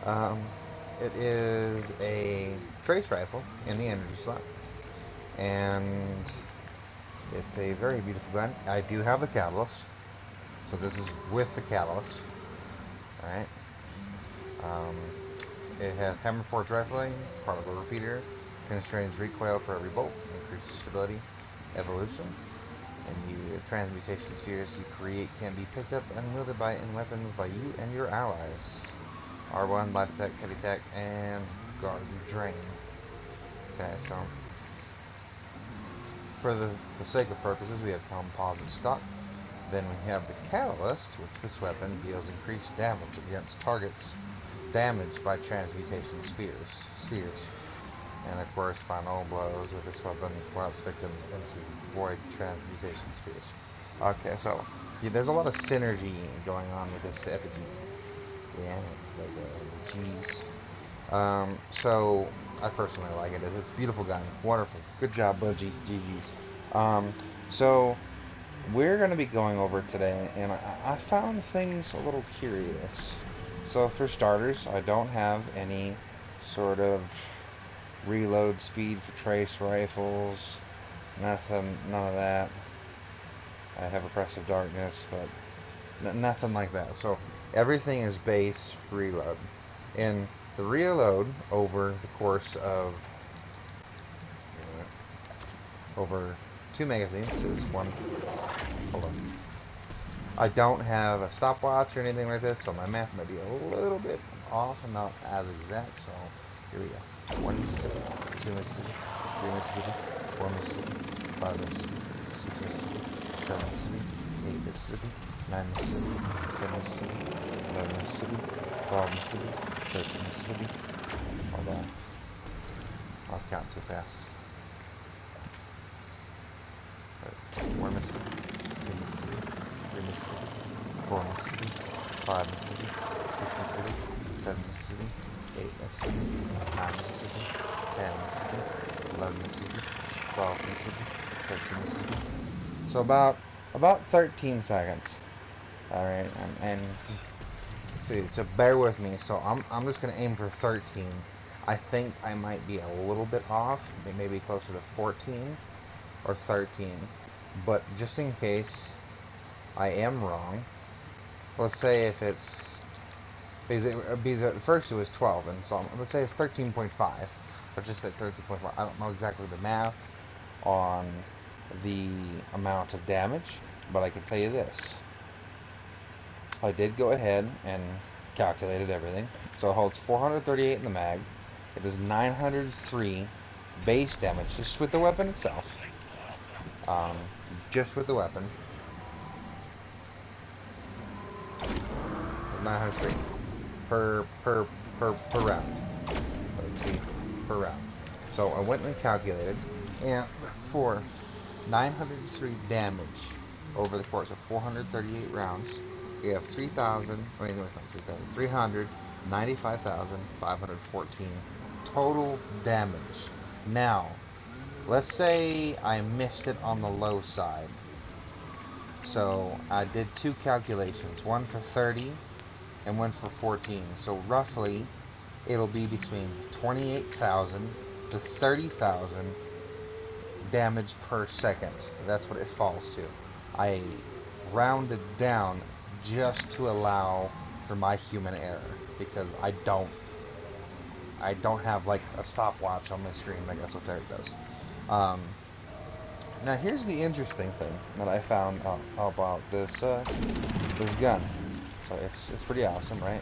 Um, it is a trace rifle in the energy slot, and it's a very beautiful gun. I do have the catalyst, so this is with the catalyst. All right. Um, it has hammer forged rifling, particle repeater, constrains recoil for every bolt, increases stability, evolution, and transmutation spheres you create can be picked up and wielded in weapons by you and your allies. R1, light attack, heavy attack, and guard drain. Okay, so for the sake of purposes, we have composite stock. Then we have the catalyst, which this weapon deals increased damage against targets damaged by transmutation spheres. And of course, final blows with this weapon collapse victims into void transmutation spheres. Okay, so yeah, there's a lot of synergy going on with this effigy. Yeah, it's like G's. So I personally like it. It's a beautiful gun, wonderful, good job, bud. GG's. So we're going to be going over today, and I found things a little curious. So for starters, I don't have any sort of reload speed for trace rifles, nothing, none of that. I have oppressive darkness, but nothing like that. So everything is base reload. And the reload over the course of over 2 magazines is one. Hold on. I don't have a stopwatch or anything like this, so my math might be a little bit off and not as exact. So here we go. 1 Mississippi, 2 Mississippi, 3 Mississippi, 4 Mississippi, 5 Mississippi, 6 Mississippi, 7 Mississippi, 8 Mississippi, 9 Mississippi, 10 Mississippi, 11 Mississippi, 12 Mississippi, 13 Mississippi. Hold on. I was counting too fast. 1 Mississippi, 2 Mississippi, 3 Mississippi, 4 Mississippi, 5 Mississippi, 6 Mississippi, 7 Mississippi, 8 Mississippi, 9 Mississippi, 10 Mississippi, 11 Mississippi, 12 Mississippi, 13 Mississippi. So about 13 seconds. All right, and see, so bear with me. So I'm just gonna aim for 13. I think I might be a little bit off, maybe closer to 14 or 13. But just in case I am wrong, let's say if it's because at first it was 12, and so let's say it's 13.5. Let's just say 13.5. I don't know exactly the math on the amount of damage, but I can tell you this. I did go ahead and calculated everything. So it holds 438 in the mag. It is 903 base damage just with the weapon itself. Just with the weapon. 903 per round. Let's see, per round. So I went and calculated, and for 903 damage over the course of 438 rounds, you have 395,514 total damage. Now, let's say I missed it on the low side. So I did 2 calculations, one for 30 and one for 14. So roughly it'll be between 28,000 to 30,000 damage per second. That's what it falls to. I rounded down just to allow for my human error, because I don't have like a stopwatch on my screen like that's what Derek does. Now here's the interesting thing that I found out about this this gun. So it's pretty awesome, right?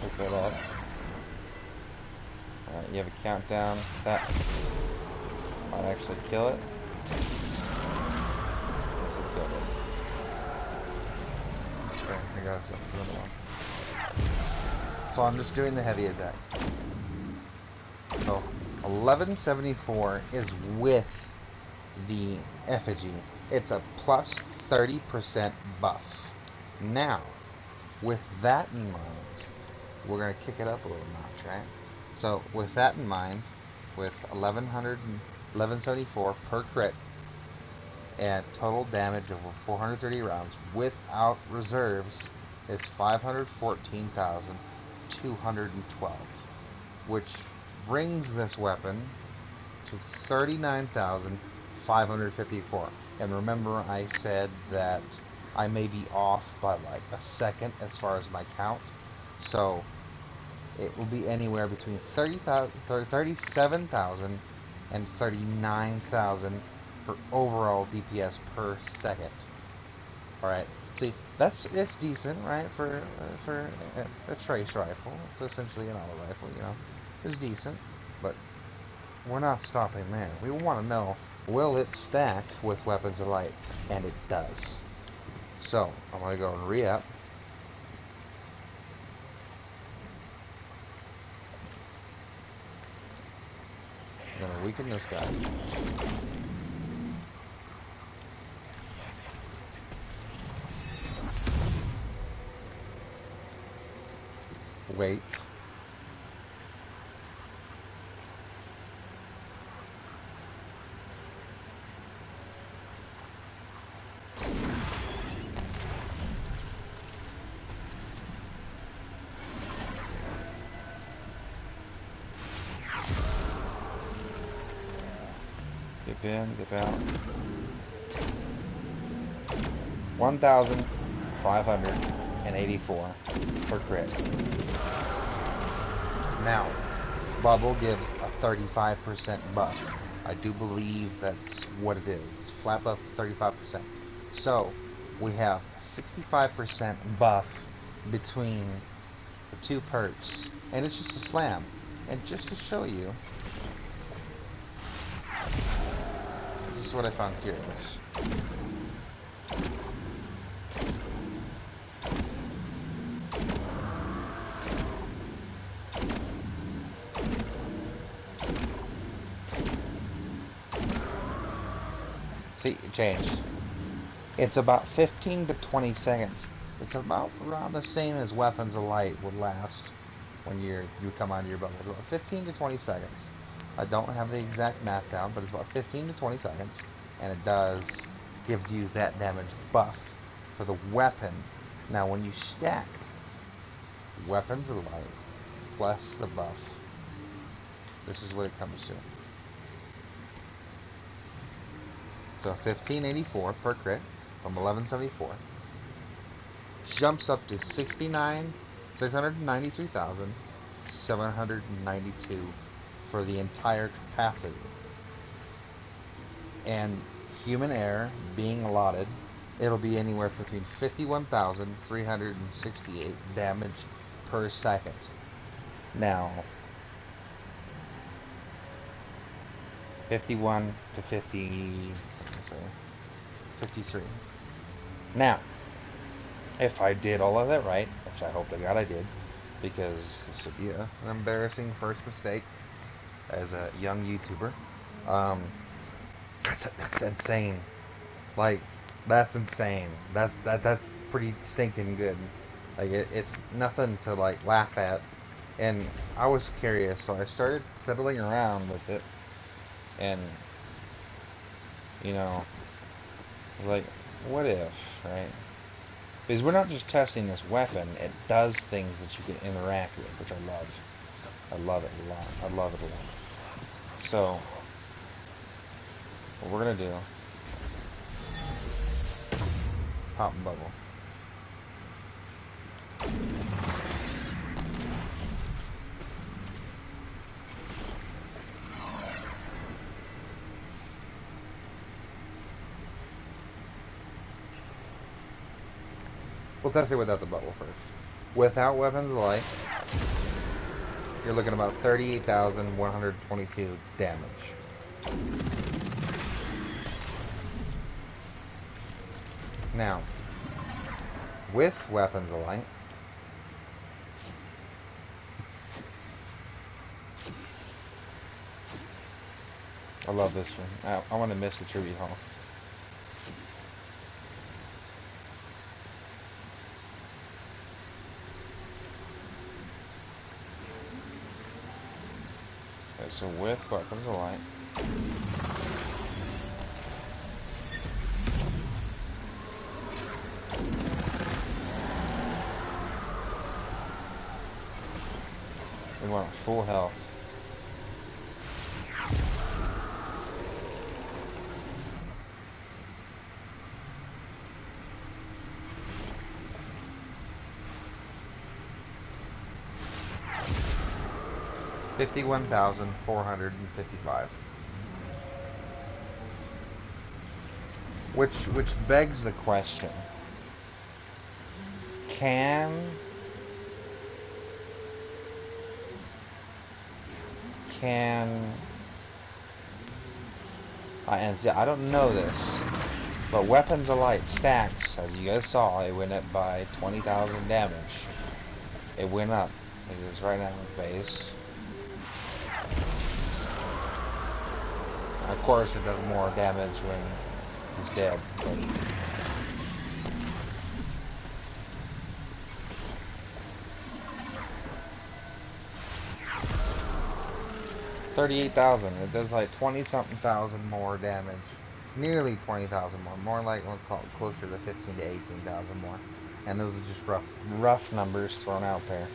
Pick that up. Alright, you have a countdown. That might actually kill it. Yes, it killed it. Okay, I got another one. So I'm just doing the heavy attack. So 1174 is with the effigy. It's a plus 30% buff. Now, with that in mind, we're going to kick it up a little notch, right? So with that in mind, with 1174 per crit, and total damage over 430 rounds without reserves is 514,212, which brings this weapon to 39,554. And remember, I said that I may be off by like a second as far as my count, so it will be anywhere between 37,000 and 39,000 for overall DPS per second. All right, see, it's decent, right? For a trace rifle, it's essentially an auto rifle, you know, it's decent, but we're not stopping there. We want to know, will it stack with Weapons of Light? And it does. So I'm gonna go and re-up. I'm gonna weaken this guy. Wait. Dip in, dip out. 1,584 per crit. Now, Bubble gives a 35% buff. I do believe that's what it is. It's flat buff 35%. So, we have 65% buff between the two perks. And it's just a slam. And just to show you, this is what I found curious. See, it changed. It's about 15 to 20 seconds. It's about around the same as Weapons of Light would last when you come out of your bubble. It's about 15 to 20 seconds. I don't have the exact math down, but it's about 15 to 20 seconds, and it gives you that damage buff for the weapon. Now, when you stack Weapons of Light plus the buff, this is what it comes to. So 1584 per crit from 1174 jumps up to 693,792 for the entire capacity. And human air being allotted, it'll be anywhere between 51,368 damage per second. Now, 51 to 53. Now, if I did all of that right, which I hope to God I did, because this would be an embarrassing first mistake as a young YouTuber. That's insane. Like, that's insane. That's pretty stinking good. Like, it's nothing to like laugh at. And I was curious, so I started fiddling around with it. And, you know, I was like, what if, right? Because we're not just testing this weapon, it does things that you can interact with, which I love. I love it a lot. I love it a lot. So, what we're going to do, pop and bubble. We'll test it without the bubble first. Without Weapons of Light, you're looking at about 38,122 damage. Now, with Weapons of Light, I love this one. I want to miss the tribute hall. Okay, so with Weapons of Light, We want full health. $51,455. Which begs the question: Can and see, I don't know this, but Weapons of Light stacks, as you guys saw, it went up by 20,000 damage. It went up. It is right now in base. Of course, it does more damage when he's dead. But 38,000. It does like 20-something thousand more damage. Nearly 20,000 more. More like, we'll call it closer to 15 to 18,000 more. And those are just rough numbers thrown out there.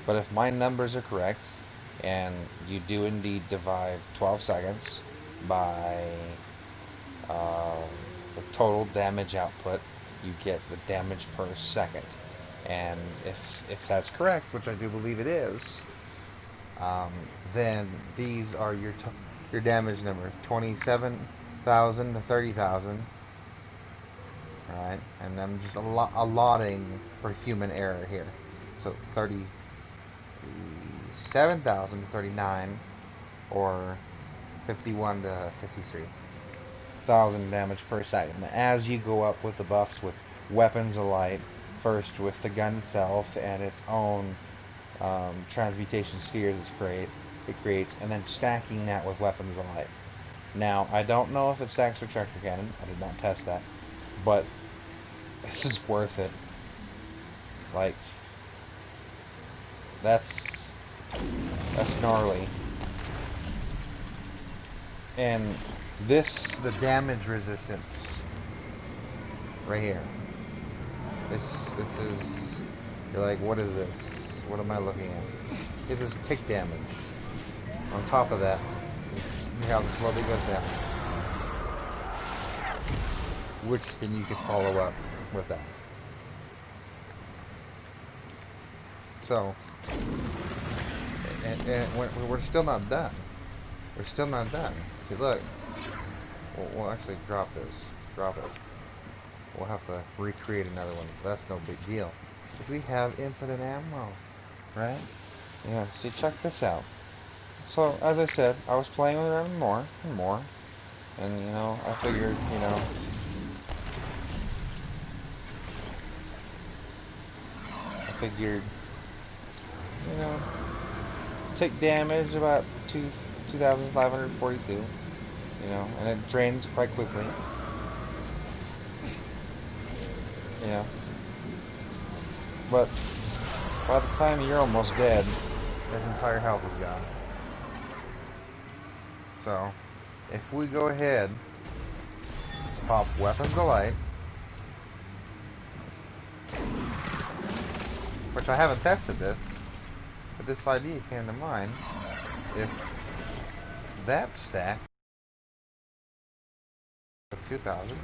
But if my numbers are correct, and you do indeed divide 12 seconds by the total damage output, you get the damage per second. And if that's correct, which I do believe it is, then these are your damage number, 27,000 to 30,000. Alright, and I'm just allotting for human error here. So 37,000 to 39, or 51 to 53,000 damage per second. As you go up with the buffs with Weapons of Light, first with the gun itself and its own transmutation spheres it creates, and then stacking that with Weapons of Light. Now, I don't know if it stacks with Tractor Cannon. I did not test that, but this is worth it. Like, that's gnarly. And the damage resistance right here. This is, you're like, what is this? What am I looking at? This is tick damage. On top of that, see how it slowly goes down. Which then you could follow up with that. So, and we're still not done. We're still not done. See, look. We'll actually drop this. Drop it. We'll have to recreate another one. That's no big deal. Because we have infinite ammo. Right? Yeah, see, check this out. So, as I said, I was playing with it more and more. And, you know, I figured, you know, take damage about 2,542, you know, and it drains quite quickly, you know, but by the time you're almost dead, his entire health is gone. So, if we go ahead, pop Weapons of Light, which I haven't tested this, but this idea came to mind. If that stack of 2,000,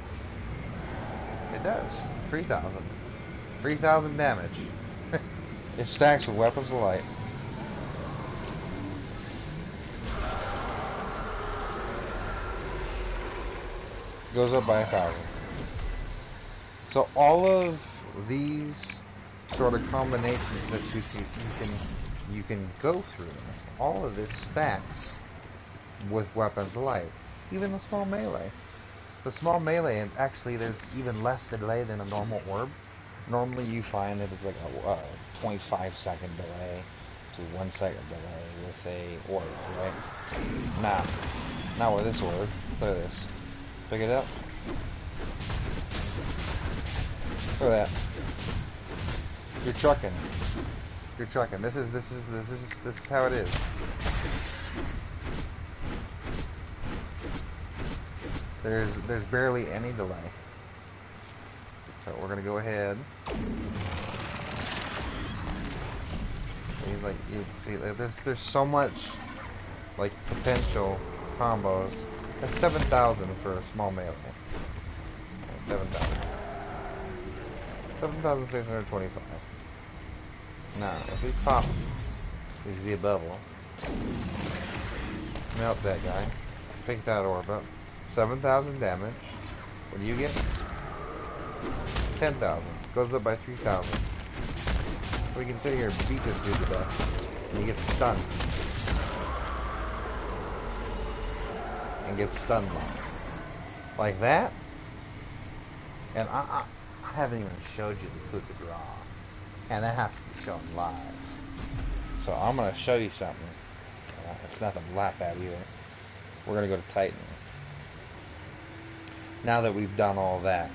it does 3,000. 3,000 damage. It stacks with Weapons of Light. Goes up by 1,000. So all of these sort of combinations that you can go through, all of this stacks with Weapons of Light. Even the small melee. The small melee, and actually there's even less delay than a normal orb. Normally you find that it's like a 0.5 second delay to 1 second delay with a orb, right? Nah, not with this orb. Look at this. Pick it up. Look at that. You're trucking. You're trucking. This is how it is. There's barely any delay. So we're gonna go ahead. like you see, like, there's so much like potential combos. That's 7,000 for a small melee. 7,000. 7,625. Now, if we pop the bubble, melt that guy, pick that orb up, 7,000 damage. What do you get? 10,000. Goes up by 3,000. So we can sit here and beat this dude to death. And he gets stunned. And gets stun locked. Like that? And I haven't even showed you the coup de grace. And that has to be shown live. So I'm going to show you something. It's nothing to laugh at either. We're going to go to Titan. Now that we've done all that,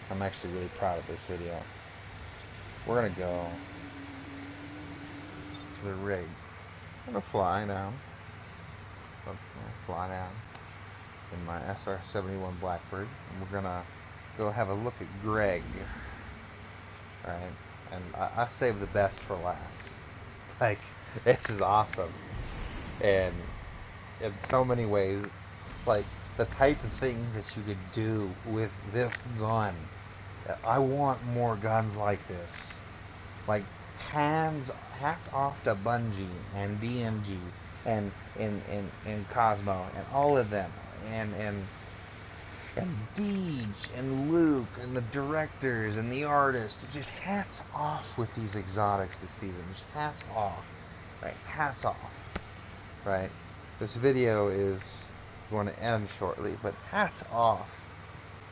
I'm actually really proud of this video. We're going to go to the rig. I'm going to fly down. Fly down in my SR-71 Blackbird. And we're going to go have a look at Greg. Alright? And I saved the best for last. Like, this is awesome. And in so many ways, like, the type of things that you could do with this gun. I want more guns like this. Like, hats off to Bungie and DMG and Cosmo and all of them. And Deej and Luke and the directors and the artists. Just hats off with these exotics this season. Just hats off. Right? Hats off. Right? This video is going to end shortly, but hats off.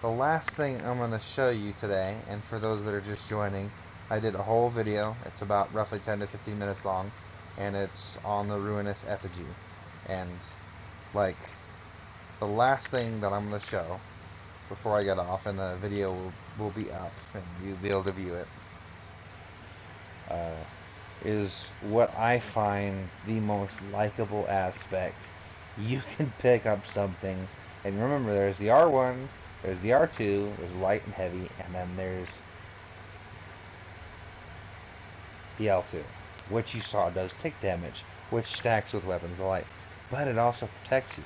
The last thing I'm going to show you today, and for those that are just joining, I did a whole video. It's about roughly 10 to 15 minutes long, and it's on the Ruinous Effigy. And, like, the last thing that I'm going to show before I get off, and the video will be up, and you'll be able to view it, is what I find the most likable aspect. You can pick up something, and remember, there's the R1, there's the R2, there's light and heavy, and then there's the L2, which you saw does tick damage, which stacks with weapons of light, but it also protects you.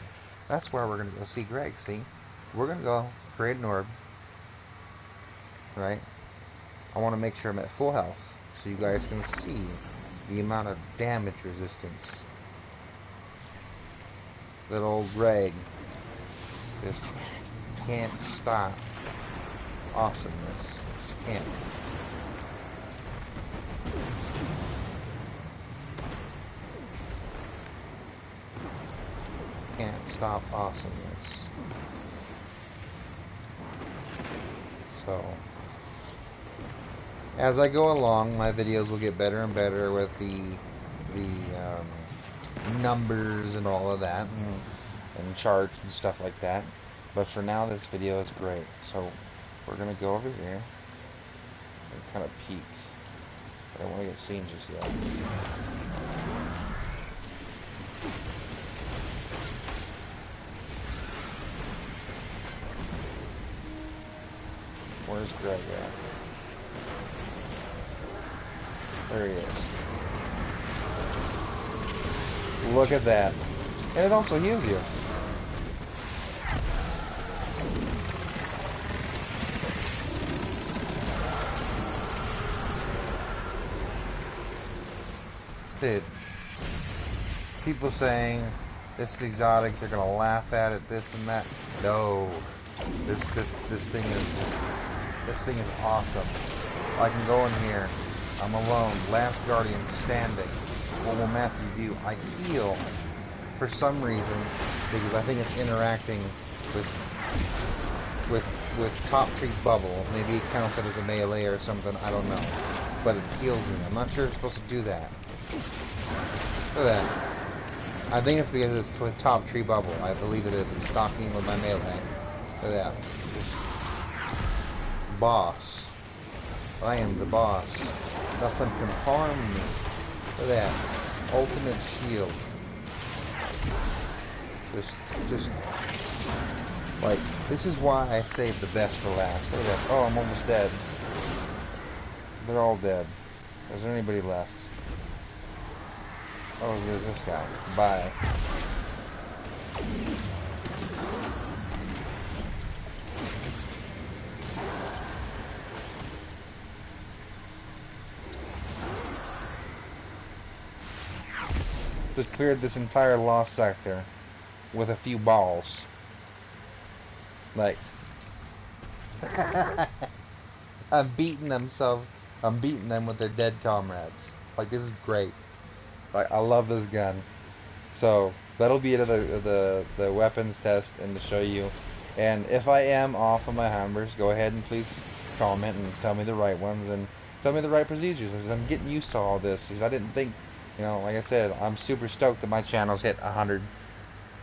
That's where we're going to go see Greg, see? We're going to go create an orb, right? I want to make sure I'm at full health, so you guys can see the amount of damage resistance that old Greg just can't stop awesomeness. Just can't. Can't stop awesomeness. So, as I go along, my videos will get better and better with the numbers and all of that, and charts and stuff like that. But for now, this video is great. So, we're gonna go over here and kind of peek. I don't want to get seen just yet. Where's Greg at? There he is. Look at that. And it also heals you. Dude. People saying this is exotic, they're gonna laugh at it, this and that. No. This thing is awesome. I can go in here. I'm alone. Last Guardian standing. What will Matthew do? I heal for some reason because I think it's interacting with Top Tree Bubble. Maybe it counts it as a melee or something. I don't know. But it heals me. I'm not sure it's supposed to do that. Look at that. I think it's because it's with Top Tree Bubble. I believe it is. It's stocking with my melee. Look at that. Boss. I am the boss. Nothing can harm me. Look at that. Ultimate shield. Just like, this is why I saved the best for last. Look at that. Oh, I'm almost dead. They're all dead. Is there anybody left? Oh, there's this guy. Bye. Just cleared this entire lost sector with a few balls. Like, I'm beating them with their dead comrades. Like, this is great. Like, I love this gun. So that'll be it of the weapons test and to show you. And if I am off on my hammers, go ahead and please comment and tell me the right ones and tell me the right procedures. Because I'm getting used to all this. Because I didn't think, you know, like I said, I'm super stoked that my channel's hit 100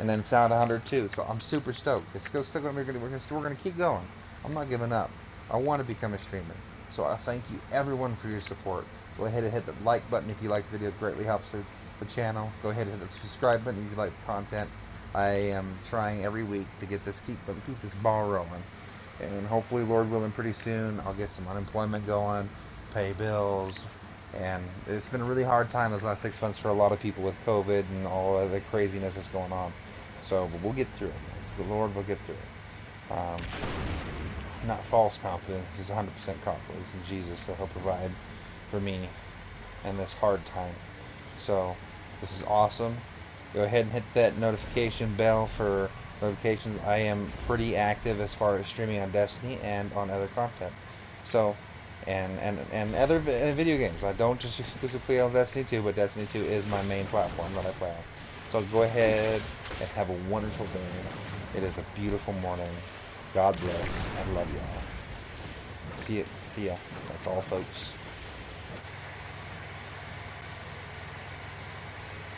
and then sound 102. So I'm super stoked. It's still gonna we're gonna keep going. I'm not giving up. I want to become a streamer. So I thank you everyone for your support. Go ahead and hit the like button if you like the video. It greatly helps the channel. Go ahead and hit the subscribe button if you like the content. I am trying every week to get this keep this ball rolling, and hopefully, Lord willing, pretty soon I'll get some unemployment going, pay bills, and it's been a really hard time those last 6 months for a lot of people with COVID and all of the craziness that's going on. So, but we'll get through it. The Lord will get through it. Not false confidence, it's 100% confidence in Jesus that He'll provide for me in this hard time. So this is awesome. Go ahead and hit that notification bell for notifications. I am pretty active as far as streaming on Destiny and on other content. So and other video games. I don't just exclusively play on Destiny 2, but Destiny 2 is my main platform that I play on. So go ahead and have a wonderful day. It is a beautiful morning. God bless. I love y'all. See ya. That's all, folks.